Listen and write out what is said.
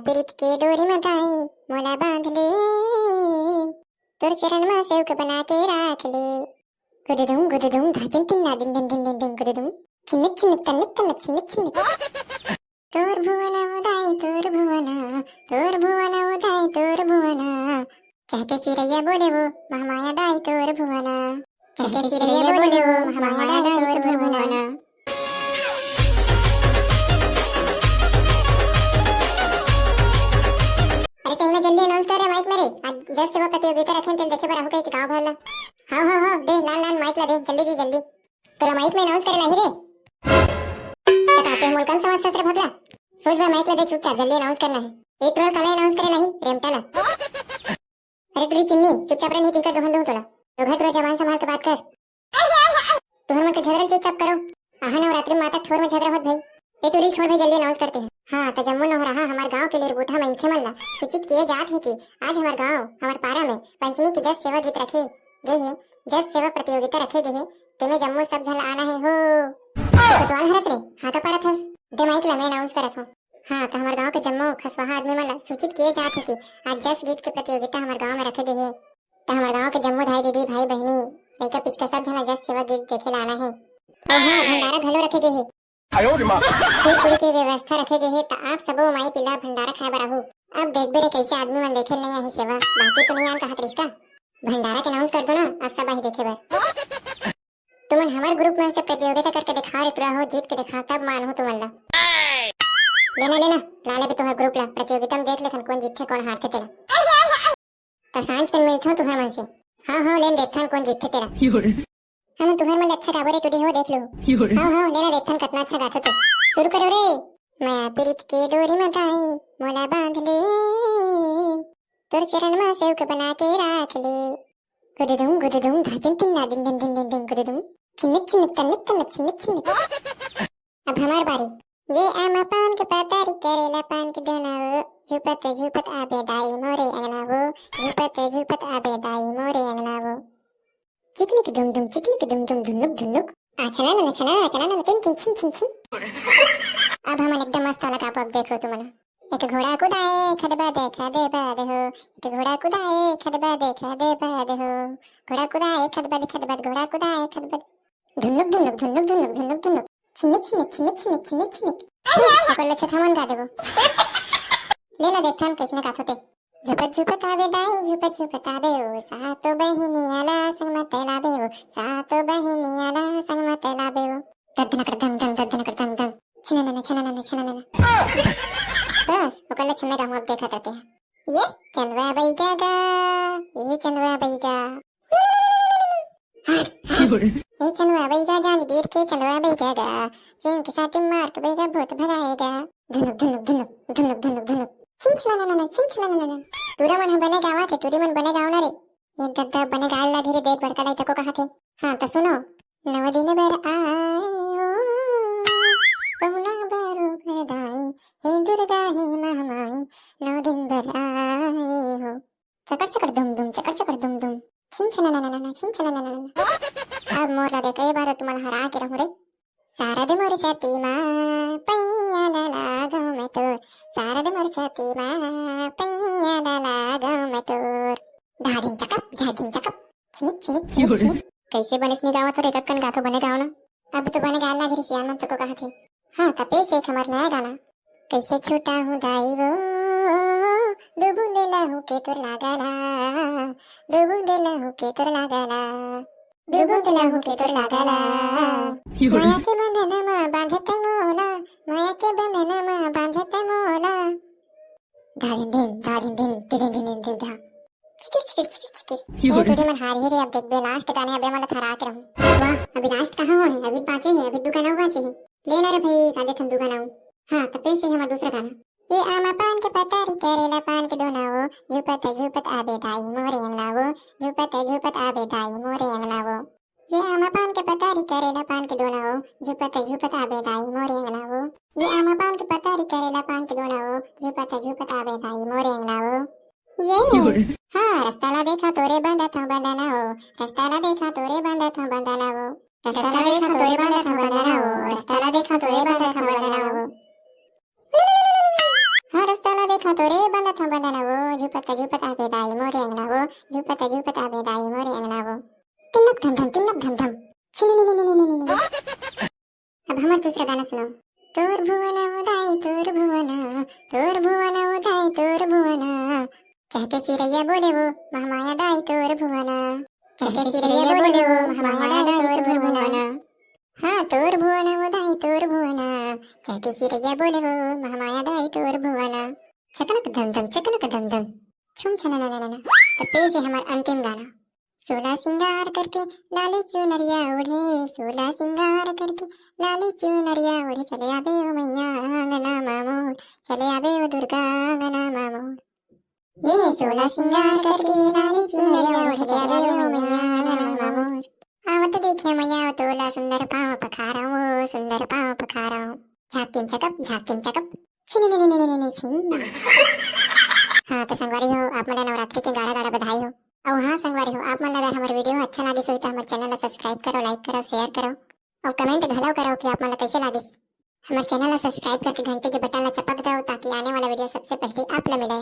प्रीत के डोरी में धाई मोला बांध ले, तोर चरण में सेवक बना के राख ले। गुदुदुम गुदुदुम धादिन दिन नादिन दिन दिन दिन दिन गुदुदुम चिन्निक चिन्निक तन्निक तन्निक चिन्निक चिन्निक। तोर भुवन उदाई तोर भुवना, तोर भुवन उदाई तोर भुवना, चहके चिड़ैया बोले वो महामाया दाई तोर भुवना, चहके चिड़ैया बोले वो महामाया दाई तोर भुवना। अरे टीम में जल्दी अनाउंस कर माइक मेरे आज 10 सेवा प्रतियोगिता रखें तेल देखे पर हो के गांव भरला। हाँ दे लाल लाल माइक ला दे जल्दी तेरा माइक में अनाउंस करे नहीं रे कहते हैं मुल्कन समझ से भगला सोच बा माइक ला दे चुपचाप जल्दी अनाउंस करना है एक रोल कला अनाउंस करे नहीं रेमटा ला। अरे तुझी चिन्नी चुपचाप रह नहीं टिकट दोहन दूं तोला तो घर पर जबान संभाल के बात कर। तुहर मन के झगड़ा चुपचाप करो आहा नवरात्रि माता ठोर में झगड़ा होत भाई ए तू रील छोड़ भाई जल्दी अनाउंस करते हैं। हाँ तो जम्मू न हो रहा हमारे गांव के लिए बूढ़ा मनखे मन ला सूचित किए जात है कि आज हमारे गांव हमारे पारा में पंचमी की 10 सेवा गीत रखे गए हैं, 10 सेवा प्रतियोगिता रखे गए हैं तेमे जम्मू सब झल आना है हो। तो तोन हरस रे हाँ तो पारत हस दे माइक ला मैं अनाउंस करत हूं। हाँ तो हमारे गांव के जम्मू खसवाहा आदमी मन ला सूचित किए जात है कि आज 10 गीत की प्रतियोगिता हमारे गांव में रखे गए है। तो हमारे गांव के जम्मू भाई दीदी भाई बहनी लड़का पिचका सब झला 10 सेवा गीत देखे लाना है। और हाँ भंडारा घलो रखे गए है खीर पूरी की व्यवस्था रखे गए है तो आप सबो माई पिला भंडारा खाए बर आहू। अब देख बेरे कैसे आदमी मन देखे नहीं है सेवा बाकी तो नहीं आन कहा इसका भंडारा के अनाउंस कर दो ना अब सब आई देखे बर। तुमन हमारे ग्रुप में से प्रतियोगिता करके दिखा रे पूरा हो जीत के दिखा तब मान हो तुमन ला लेना लाले भी तुम्हारा ग्रुप ला प्रतियोगिता में देख लेथन कौन जीतथे कौन हारथे तेरा तो सांझ के मिलथो तुम्हारे मन से। हाँ लेन देखथन कौन जीतथे तेरा हम तुम्हारे मन अच्छा गाबो रे तुदी हो देख लो। हाँ लेना देखथन कितना अच्छा गाथो तो शुरू करो रे। मैं प्रीत के डोरी में धाई मोला बांध ले, तोर चरण में सेवक बना के राख ले। गुदुदुम गुदुदुम धादिन दिन नादिन दिन दिन दिन दिन गुदुदुम चिन्निक चिन्निक तन्निक तन्निक चिन्निक चिन्निक। अब हमारी बारी ये आमा पान के पतारी करेला पान के दोना झुपत झुपत आबे दाई मोरे अंगना वो झुपत झुपत आबे दाई मोरे अंगना वो चिकनिक दुम दुम चिकनिक दुम दुम धुनुक धुनुक चला ना तिन तिन छिन छिन छिन। अब हम एकदम मस्त वाला काप अब देखो तुम एक घोड़ा कुदाए खदबा देखा दे बाद हो, एक घोड़ा कुदाए खदबा देखा दे बाद हो, घोड़ा कुदाए खदबा देखा दे बाद घोड़ा कुदाए खदबा धुनुक धुनुक धुनुक धुनुक धुनुक धुनुक छिनिक छिनिक छिनिक छिनिक छिनिक छिनिक पकड़ ले छथामन गा देबो लेना देखथन कैसने गाथो ते झुपत झुपत आवे दाई झुपत झुपत आवे ओ सातो बहिनियाला संग मत लावे ओ सातो बहिनियाला संग मत लावे ओ ददन कर दन दन दन छिनन बस पकड़ ले छमे गाम अब देखा करते हैं ये चंदवा बैगा गा ये चंदवा बैगा ये चंदवा बैगा जान गिर के चंदवा बैगा गा जिन के साथ मार तो बैगा भूत भगाएगा धुनुक धुनुक धुनुक धुनुक धुनुक धुनुक छिनछला तुरा मन हम बने गावा थे तुरी मन बने गावना रे ये दद्दा बने गाल ला धीरे देख बड़का लाई तको कहा थे। हाँ तो सुनो नव दिन बर आए पहुना बारो भदाई हे दुर्गा हे महामाई नव दिन बर आए हो चकर दुम दुम छिनछला अब मोर ला कई बार तुम हरा के रहूं रे सारद मोर छाती मां पैया ला गाँव में तोर सारद मोर छाती मां पैया ला गाँव में तोर धादिन चकप छिनिक कैसे बनिस गावा तो रेकत कन गाथो बने गाओ ना अब तो बने गाल ला फिर सियान मन तो को कहा थे। हाँ तपे से एक हमार नया गाना कैसे छूटा हूँ दाई वो दो बूंदे लाहू के तोर लागला दो बूंदे लाहू के तोर लागला दो बूंदे लाहू के तोर लागला माया के बंधन में बांधते मोला माया के बंधन में बांधते मोला धादिन दिन तिदिन दिन दिन धा चिकिर ये तुझे मन हार ही रे अब देख बे लास्ट गाने अबे मन थरा के रहूं। वाह अभी लास्ट कहां है अभी पांचे है अभी दो गाना बाचे है लेना रे भाई कादे थन दो गाना। हाँ तो पैसे है हमारा दूसरा गाना ये आमा पान के पतारी करेला पान के दोना वो झुपत झुपत आबे दाई मोरे अंगना वो झुपत झुपत आबे दाई मोरे अंगना वो ये आमा पान के पतारी करेला पान के दोना वो झुपत झुपत आबे दाई मोरे अंगना वो ये आमा पान के पतारी करेला पान के दोना वो झुपत झुपत आबे दाई मोरे अंगना वो ये हाँ रास्ता ला देखा तोरे बंदा था बंदाना हो रास्ता ला देखा तोरे बंदा था बंदाना हो रास्ता ला देखा तोरे बंदा था बंदाना हो रास्ता ला देखा तोरे बंदा था बंदाना हो हाँ रास्ता ला देखा था तो रे बांधा था बंधनावो झुपता बेदाई मोरे अंगनावो झुपता बेदाई मोरे अंगनावो तिन्नक धम धम तिन्नक धम धम छिनी नी नी नी नी नी। अब हमारा दूसरा गाना सुनो। तोर भुवना उदाई तोर भुवना उदाई तोर भुवना चहके चिड़ैया बोले वो महामाया दाई तोर भुवना चहके चिड़ैया बोले वो महामाया दाई तोर भुवना। हाँ तोर भुवना उदाई तोर भुवना चहके चिड़ैया बोले वो महामाया दाई तोर भुवना चकनक धम धम छुम छना ना ना ना। तो पेश है हमारा अंतिम गाना। सोलह सिंगार करके लाली चुनरिया ओढ़े सोलह सिंगार करके लाली चुनरिया ओढ़े चले आबे ओ मैया आंगना मामोर चले आबे ओ दुर्गा आंगना मामोर। ये सोलह सिंगार करके लाली चुनरिया ओढ़े चले आबे ओ मैया आंगना मामोर। आवत देखे मैया तोला सुंदर पाँव पखारा सुंदर पाँव पखारा झाकिम चकप छिन छिन। हाँ तो संगवारी हो आप मन नवरात्रि के गाड़ा गाड़ा बधाई हो। और हाँ संगवारी हो आप मन अगर हमारे वीडियो अच्छा लगे तो हमारे चैनल ला सब्सक्राइब करो लाइक करो शेयर करो और कमेंट घलो करो कि आप मन कैसे लगिस। हमारे चैनल ला सब्सक्राइब करके घंटे के बटन ला चपक दो ताकि आने वाला वीडियो सबसे पहले आप ला मिले।